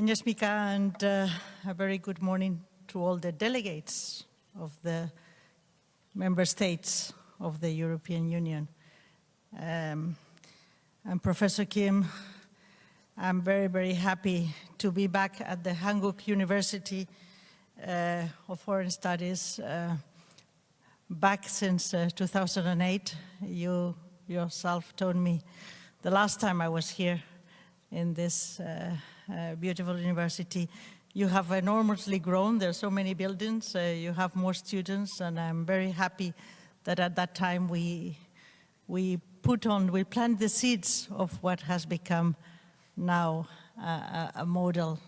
Agnieszka, and a very good morning to all the delegates of the member states of the European Union. I'm Professor Kim. I'm very, very happy to be back at the Hanguk University of Foreign Studies, back since 2008. You yourself told me the last time I was here in this beautiful university. You have enormously grown. There are so many buildings. You have more students, and I'm very happy that at that time we planted the seeds of what has become now a model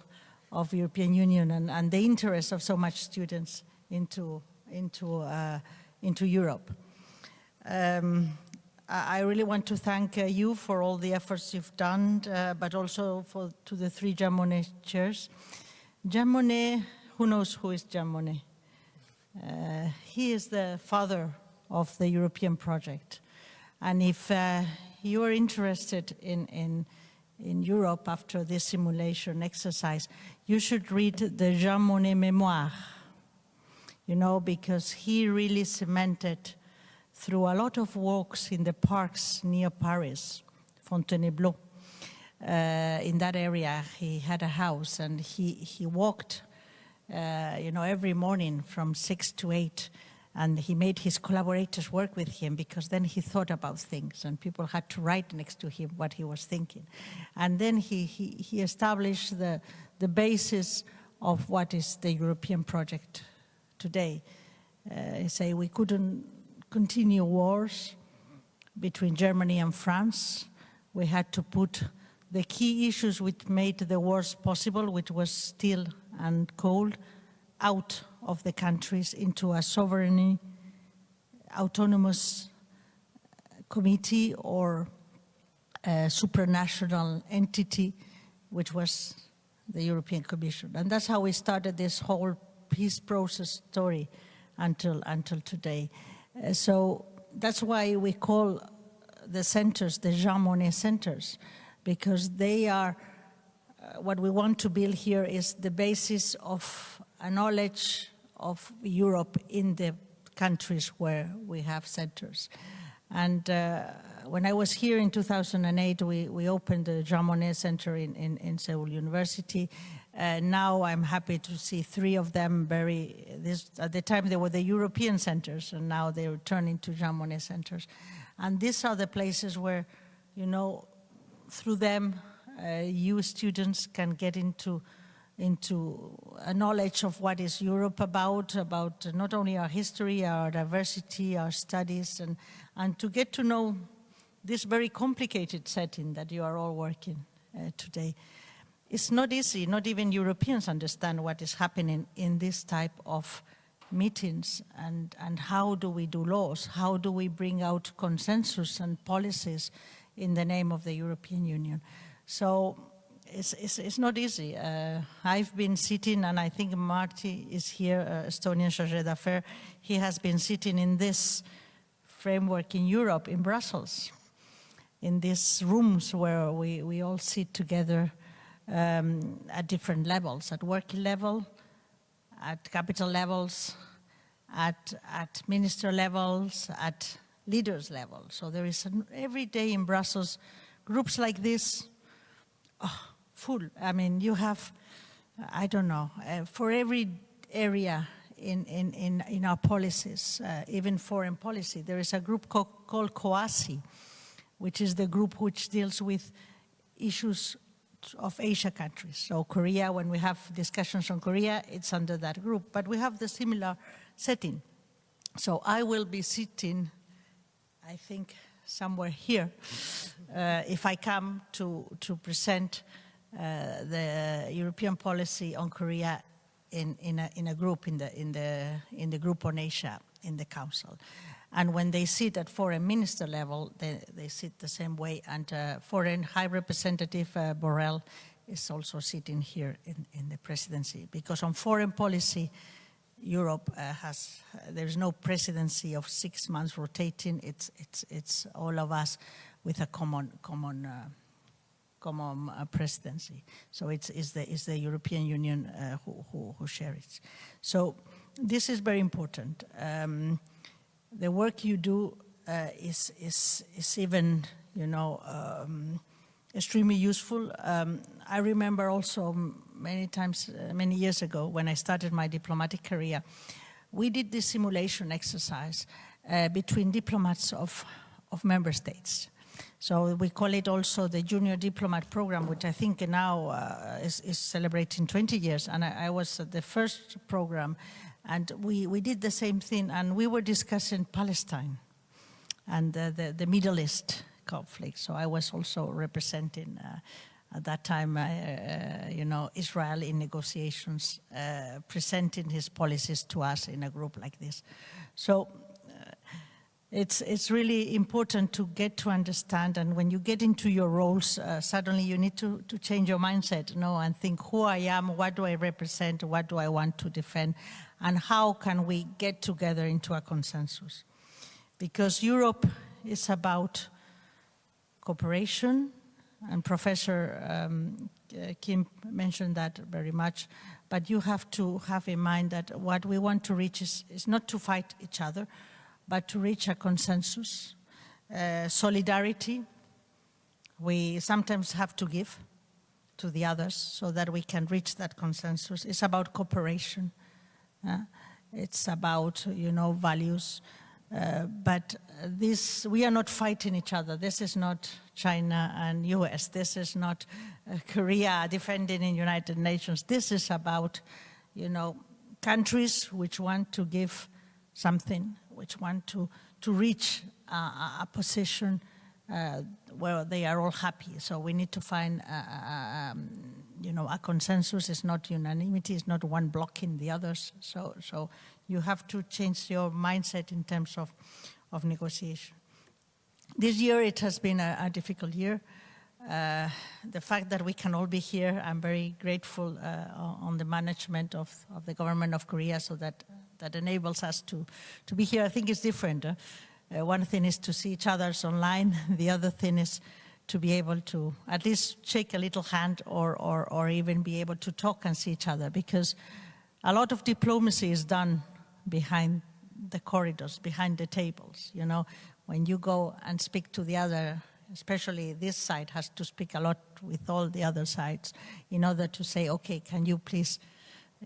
of European Union and the interest of so much students into Europe. I really want to thank you for all the efforts you've done, but also to the three Jean Monnet chairs. Jean Monnet, who knows who is Jean Monnet? He is the father of the European project. And if you are interested in Europe after this simulation exercise, you should read the Jean Monnet Memoir, because he really cemented through a lot of walks in the parks near Paris, Fontainebleau. In that area, he had a house, and he walked, every morning from 6 to 8, and he made his collaborators work with him, because then he thought about things, and people had to write next to him what he was thinking. And then he established the basis of what is the European project today. He say we couldn't continue wars between Germany and France. We had to put the key issues which made the wars possible, which was steel and coal, out of the countries into a sovereign, autonomous committee or a supranational entity, which was the European Commission. And that's how we started this whole peace process story until today. So that's why we call the centers the Jean Monnet centers, because they are, what we want to build here is the basis of a knowledge of Europe in the countries where we have centers. And when I was here in 2008, we opened the Jean Monnet Center in Seoul University. Now I'm happy to see three of them at the time they were the European centers, and now they're turning to Jean Monnet centers. And these are the places where, through them, you students can get into a knowledge of what is Europe about not only our history, our diversity, our studies, and to get to know this very complicated setting that you are all working today. It's not easy. Not even Europeans understand what is happening in this type of meetings, and how do we do laws? How do we bring out consensus and policies in the name of the European Union? So it's not easy. I've been sitting, and I think Marty is here, Estonian chargé d'affaires. He has been sitting in this framework in Europe, in Brussels, in these rooms where we all sit together at different levels, at working level, at capital levels, at minister levels, at leaders level. So there is every day in Brussels groups like this, full. I mean, you have, I don't know, for every area in our policies, even foreign policy, there is a group called COASI, which is the group which deals with issues of Asia countries. So Korea, when we have discussions on Korea, it's under that group, but we have the similar setting. So I will be sitting, I think, somewhere here, if I come to present the European policy on Korea in a group, in the group on Asia in the Council. And when they sit at foreign minister level, they sit the same way. And Foreign High Representative Borrell is also sitting here in the presidency. Because on foreign policy, Europe there's no presidency of 6 months rotating. It's all of us with a common common presidency. So it's the European Union who shares it. So this is very important. The work you do is even, you know, extremely useful. I remember also many times, many years ago, when I started my diplomatic career, we did this simulation exercise between diplomats of member states. So we call it also the Junior Diplomat Program, which I think now is celebrating 20 years. And I was at the first program, and we did the same thing, and we were discussing Palestine and the Middle East conflict. So I was also representing at that time, you know, Israel in negotiations, presenting his policies to us in a group like this. So it's really important to get to understand, and when you get into your roles, suddenly you need to change your mindset, you know, and think who I am, what do I represent, what do I want to defend, and how can we get together into a consensus. Because Europe is about cooperation, and Professor Kim mentioned that very much, but you have to have in mind that what we want to reach is not to fight each other, but to reach a consensus, solidarity. We sometimes have to give to the others so that we can reach that consensus. It's about cooperation. It's about, you know, values. But we are not fighting each other. This is not China and US. This is not Korea defending in United Nations. This is about, you know, countries which want to give something, which want to reach a position where they are all happy. So we need to find, you know, a consensus. It's not unanimity. It's not one blocking the others. So you have to change your mindset in terms of negotiation. This year, it has been a difficult year. The fact that we can all be here, I'm very grateful on the management of the government of Korea, so that enables us to be here. I think it's different. One thing is to see each other online. The other thing is to be able to at least shake a little hand or even be able to talk and see each other, because a lot of diplomacy is done behind the corridors, behind the tables. You know, when you go and speak to the other, especially this side has to speak a lot with all the other sides in order to say, okay, can you please,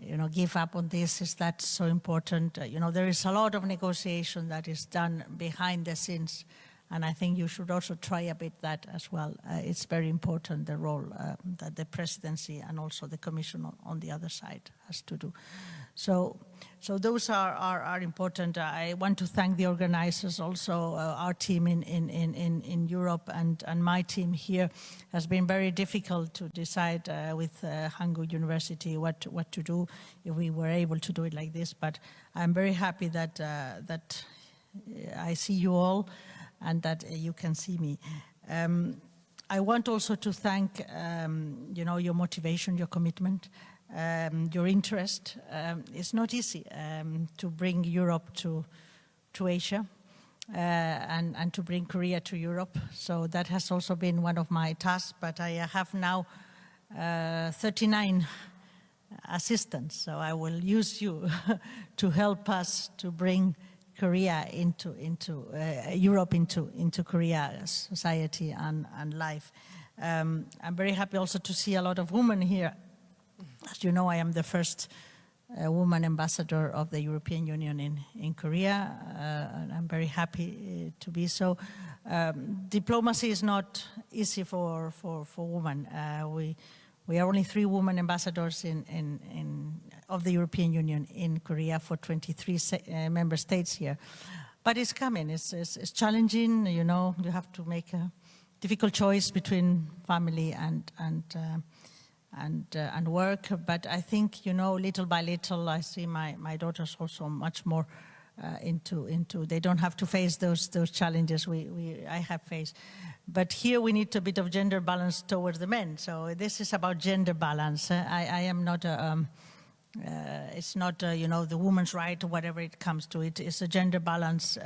you know, give up on this? Is that so important? You know, there is a lot of negotiation that is done behind the scenes, and I think you should also try a bit that as well. It's very important, the role that the presidency and also the commission on the other side has to do. So those are important. I want to thank the organizers, also our team in Europe and my team here. Has been very difficult to decide with Hangul University what to do, if we were able to do it like this. But I'm very happy that I see you all and that you can see me. I want also to thank you know, your motivation, your commitment, your interest. It's not easy to bring Europe to Asia and to bring Korea to Europe. So that has also been one of my tasks, but I have now 39 assistants. So I will use you to help us to bring Korea into Europe into Korea society and life. I'm very happy also to see a lot of women here. As you know, I am the first woman ambassador of the European Union in Korea, and I'm very happy to be so. Diplomacy is not easy for women. We are only 3 women ambassadors of the European Union in Korea for 23 member states here. But it's coming. It's challenging. You know, you have to make a difficult choice between family and work. But I think, you know, little by little, I see my daughters also much more into. They don't have to face those challenges I have faced. But here we need a bit of gender balance towards the men. So this is about gender balance. I am not it's not, you know, the woman's right or whatever it comes to. It is a gender balance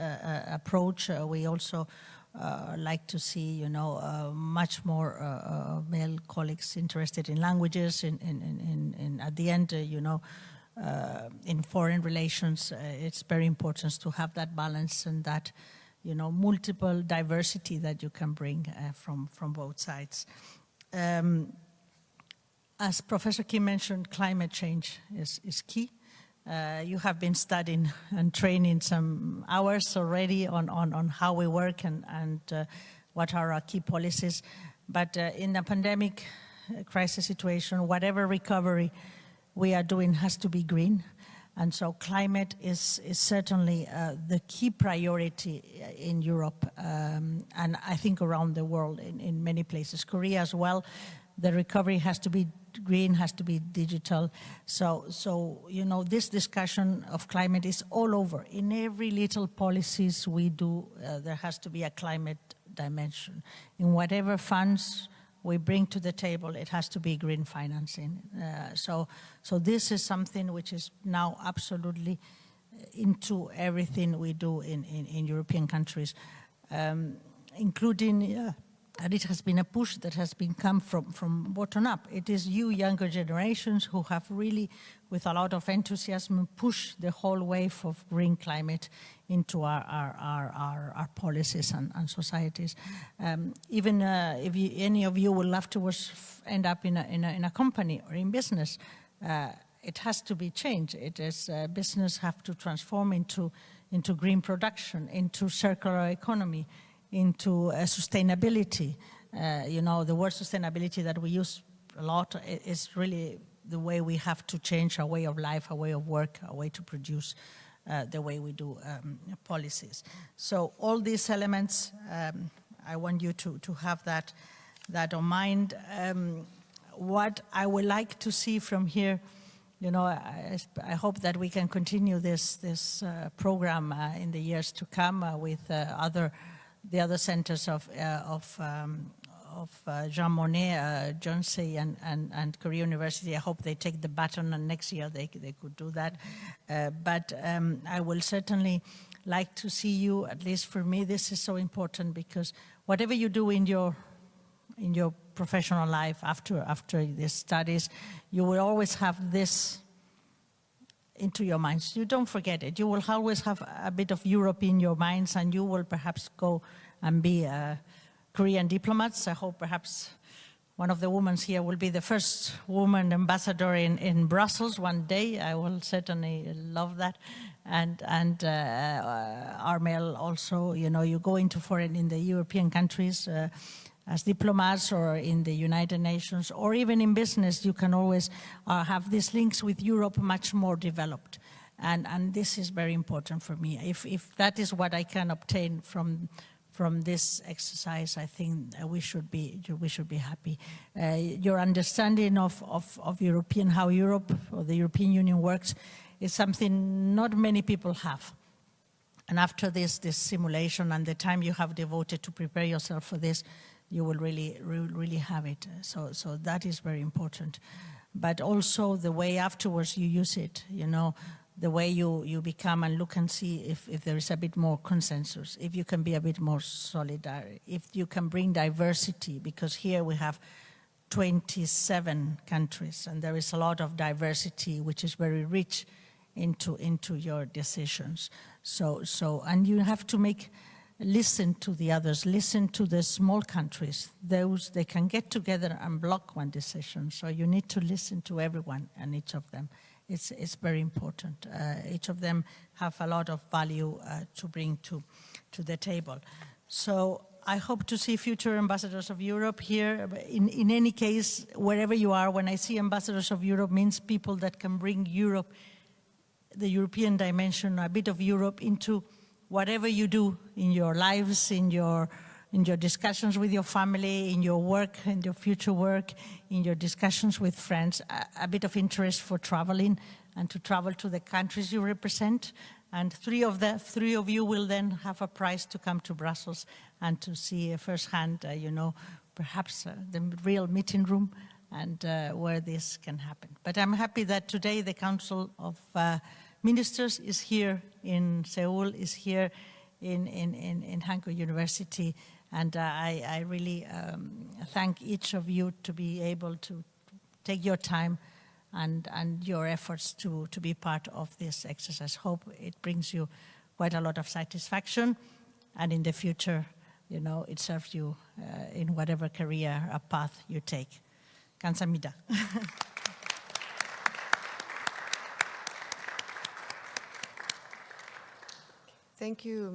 approach. We also like to see, much more male colleagues interested in languages. In at the end, in foreign relations, it's very important to have that balance and that, multiple diversity that you can bring from both sides. As Professor Kim mentioned, climate change is key. You have been studying and training some hours already on how we work and what are our key policies. But in a pandemic crisis situation, whatever recovery we are doing has to be green. And so climate is certainly the key priority in Europe and I think around the world in many places. Korea as well, the recovery has to be green, has to be digital. So this discussion of climate is all over. In every little policies we do, there has to be a climate dimension. In whatever funds we bring to the table, it has to be green financing. So this is something which is now absolutely into everything we do in European countries, including and it has been a push that has been come from bottom up. It is you younger generations who have really, with a lot of enthusiasm, pushed the whole wave of green climate into our policies and societies. Even if any of you will afterwards end up in a company or in business, it has to be changed. It is business have to transform into green production, into circular economy, into sustainability. The word sustainability that we use a lot is really the way we have to change our way of life, our way of work, our way to produce, the way we do policies. So all these elements, I want you to have that on mind. What I would like to see from here, I hope that we can continue this program in the years to come with the other centers of Jean Monnet, Jonesy and Korea University. I hope they take the baton and next year they could do that. But I will certainly like to see you, at least for me, this is so important because whatever you do in your professional life after these studies, you will always have this into your minds. You don't forget it. You will always have a bit of Europe in your minds and you will perhaps go and be Korean diplomats. I hope perhaps one of the women here will be the first woman ambassador in Brussels one day. I will certainly love that. And Armel also, you go into foreign in the European countries as diplomats or in the United Nations or even in business, you can always have these links with Europe much more developed. And this is very important for me. If that is what I can obtain from this exercise, I think we should be happy. Your understanding of how Europe or the European Union works is something not many people have. And after this simulation and the time you have devoted to prepare yourself for this, you will really have it. So that is very important. But also the way afterwards you use it, the way you become and look and see if there is a bit more consensus, if you can be a bit more solidary, if you can bring diversity, because here we have 27 countries and there is a lot of diversity which is very rich into your decisions. And you have to listen to the others, listen to the small countries. They can get together and block one decision. So you need to listen to everyone and each of them. It's very important. Each of them have a lot of value to bring to the table. So I hope to see future ambassadors of Europe here. In any case, wherever you are, when I see ambassadors of Europe, means people that can bring Europe, the European dimension, a bit of Europe into whatever you do in your lives, in your discussions with your family, in your work, in your future work, in your discussions with friends, a bit of interest for traveling and to travel to the countries you represent. And three of you will then have a prize to come to Brussels and to see firsthand, perhaps the real meeting room and where this can happen. But I'm happy that today the Council of Ministers is here in Seoul, is here in Hanko University. And I really thank each of you to be able to take your time and your efforts to be part of this exercise. Hope it brings you quite a lot of satisfaction, and in the future, you know, it serves you in whatever career or path you take. Kansamida. Thank you.